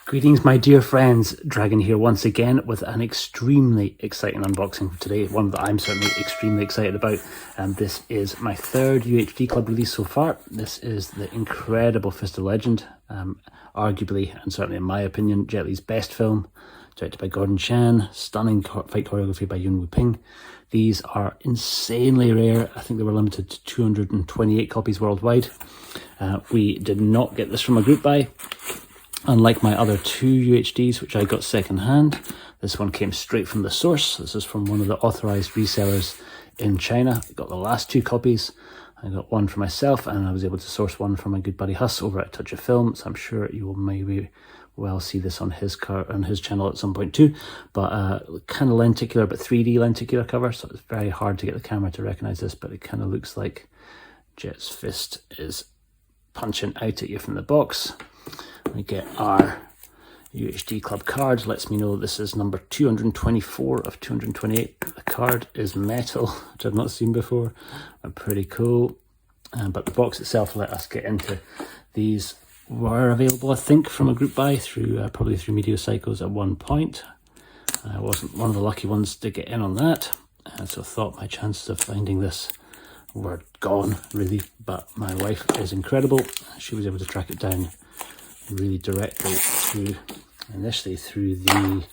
Greetings, my dear friends. Dragon here once again with an extremely exciting unboxing for today. One that I'm certainly extremely excited about. This is my third UHD Club release so far. This is the incredible Fist of Legend. Arguably, and certainly in my opinion, Jet Li's best film. Directed by Gordon Chan. Stunning fight choreography by Yuen Wu-ping. These are insanely rare. I think they were limited to 228 copies worldwide. We did not get this from a group buy. Unlike my other two UHDs, which I got second hand, this one came straight from the source. This is from one of the authorized resellers in China. I got the last two copies. I got one for myself, and I was able to source one from my good buddy Huss over at Touch of Film. So I'm sure you will maybe well see this on his channel at some point too. But kind of lenticular, but 3D lenticular cover. So it's very hard to get the camera to recognize this, but it kind of looks like Jet's fist is punching out at you from the box. We get our UHD Club card. Lets me know this is number 224 of 228. The card is metal, which I've not seen before. Pretty cool. But the box itself let us get into. These were available, I think, from a group buy through probably through Media Cycles at one point. I wasn't one of the lucky ones to get in on that, and so thought my chances of finding this were gone, really. But my wife is incredible. She was able to track it down really directly initially through the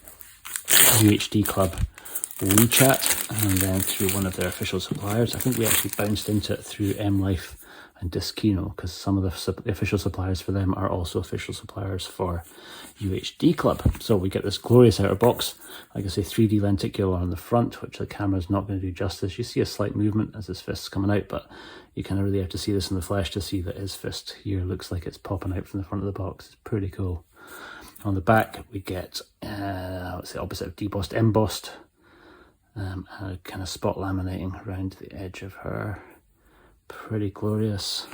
UHD Club WeChat and then through one of their official suppliers. I think we actually bounced into it through MLife and Discino, because some of the official suppliers for them are also official suppliers for UHD Club. So we get this glorious outer box, like I say, 3D lenticular on the front, which the camera's not going to do justice. You see a slight movement as his fist's coming out, but you kind of really have to see this in the flesh to see that his fist here looks like it's popping out from the front of the box. It's pretty cool. On the back we get what's the opposite of debossed, embossed, and a kind of spot laminating around the edge of her. Pretty glorious.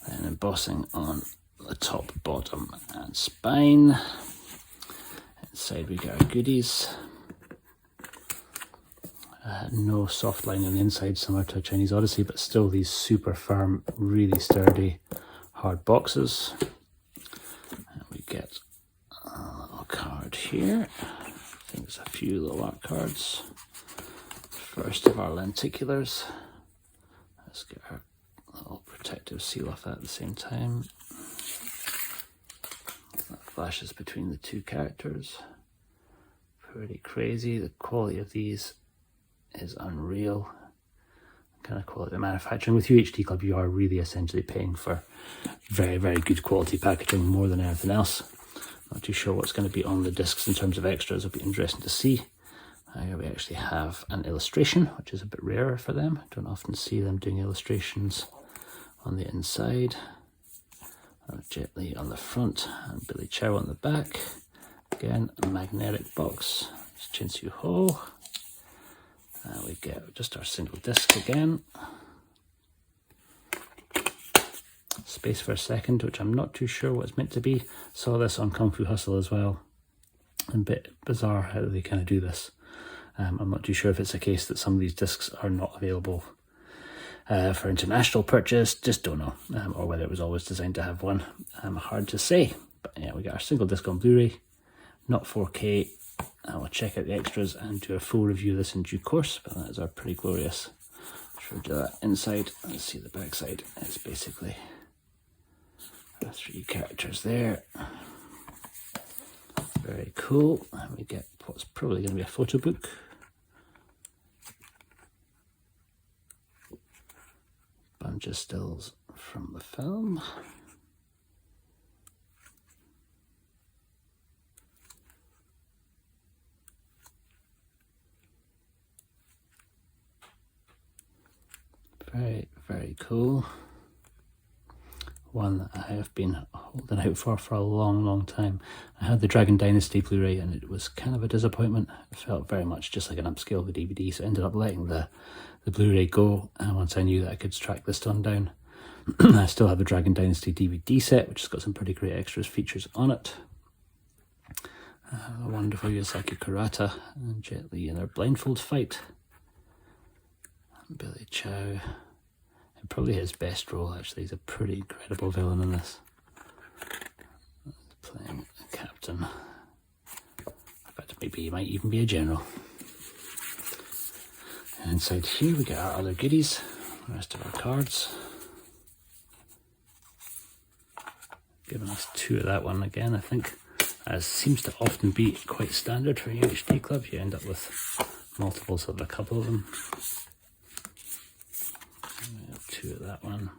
Then embossing on the top, bottom and spine. Inside we get our goodies. No soft line on the inside, similar to a Chinese Odyssey, but still these super firm, really sturdy, hard boxes. And we get a little card here. I think there's a few little art cards. First of our lenticulars. Let's get our little protective seal off that at the same time. That flashes between the two characters. Pretty crazy. The quality of these is unreal. Kind of quality of manufacturing. With UHD Club, you are really essentially paying for very, very good quality packaging more than anything else. Not too sure what's going to be on the discs in terms of extras. It'll be interesting to see. We actually have an illustration, which is a bit rarer for them. I don't often see them doing illustrations on the inside. Jet Li on the front and Billy Chow on the back. Again, a magnetic box. It's Chin Su Ho. We get just our single disc again. Space for a Second, which I'm not too sure what it's meant to be. Saw this on Kung Fu Hustle as well. A bit bizarre how they kind of do this. I'm not too sure if it's a case that some of these discs are not available for international purchase. Just don't know. Or whether it was always designed to have one. Hard to say. But yeah, we got our single disc on Blu-ray. Not 4K. I will check out the extras and do a full review of this in due course, but that is our pretty glorious. Should we do that inside? Let's see the back side. It's basically our three characters there. Very cool. And we get what's probably going to be a photo book. Bunch of stills from the film. Very, very cool. One that I have been holding out for a long, long time. I had the Dragon Dynasty Blu-ray and it was kind of a disappointment. It felt very much just like an upscale of the DVD, so I ended up letting the Blu-ray go. And once I knew that I could track this one down. I still have the Dragon Dynasty DVD set, which has got some pretty great extras features on it. A wonderful Yosaki Kurata and Jet Li in their blindfold fight. Billy Chow, and probably his best role actually. He's a pretty incredible villain in this. Playing Captain captain. In fact, maybe he might even be a general. And inside here we get our other goodies, the rest of our cards. Giving us 2 of that one again, I think. As seems to often be quite standard for UHD Club, you end up with multiples of a couple of them. 2 of that one.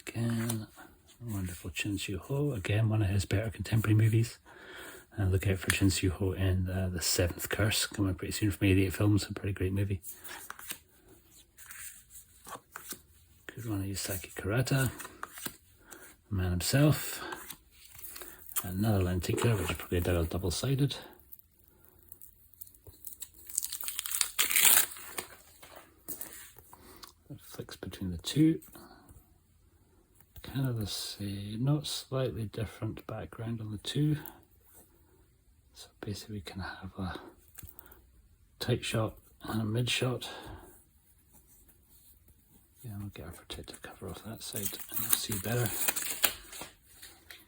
Again, wonderful Chin Soo Ho, again one of his better contemporary movies. And look out for Chin Soo Ho in The Seventh Curse, coming pretty soon from 88 Films, a pretty great movie. Good one of Yusaki Kurata, the man himself. Another lenticular, which is probably double-sided. It flicks between the 2. Kind of the same, not slightly different background on the 2. So basically we can have a tight shot and a mid shot. Yeah, we'll get our protective cover off that side and you'll see better.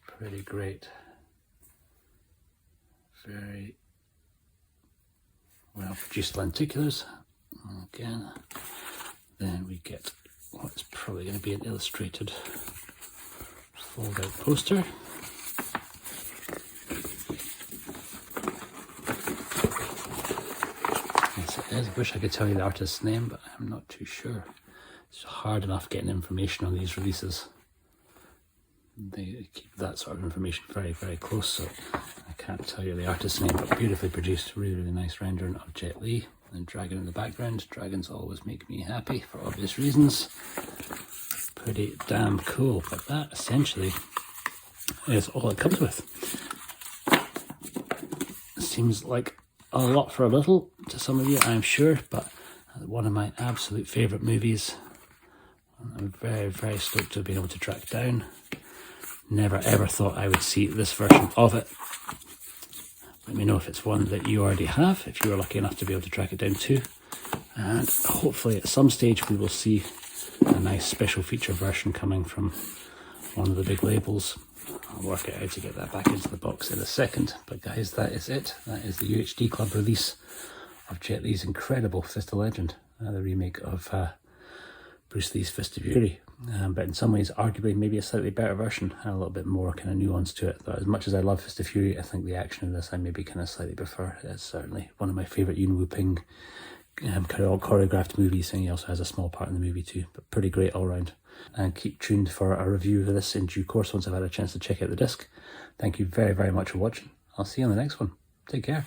Pretty great. Very well produced lenticulars. Again, then we get what's probably going to be an illustrated fold out poster. I wish I could tell you the artist's name, but I'm not too sure. It's hard enough getting information on these releases. They keep that sort of information very, very close, so I can't tell you the artist's name, but beautifully produced, really, really nice rendering of Jet Li. And Dragon in the background. Dragons always make me happy for obvious reasons. Pretty damn cool, but that essentially is all it comes with. Seems like a lot for a little to some of you, I'm sure, but one of my absolute favourite movies. I'm very, very stoked to be able to track down. Never ever thought I would see this version of it. Let me know if it's one that you already have, if you were lucky enough to be able to track it down too. And hopefully at some stage we will see a nice special feature version coming from one of the big labels. I'll work it out to get that back into the box in a second. But guys, that is it. That is the UHD Club release of Jet Li's incredible Fist of Legend, the remake of Bruce Lee's Fist of Fury. But in some ways, arguably, maybe a slightly better version and a little bit more kind of nuance to it. Though as much as I love Fist of Fury, I think the action in this I maybe kind of slightly prefer. It's certainly one of my favourite Yuen Woo-ping kind of all choreographed movies, and he also has a small part in the movie too. But pretty great all round. And keep tuned for a review of this in due course once I've had a chance to check out the disc. Thank you very, very much for watching. I'll see you on the next one. Take care.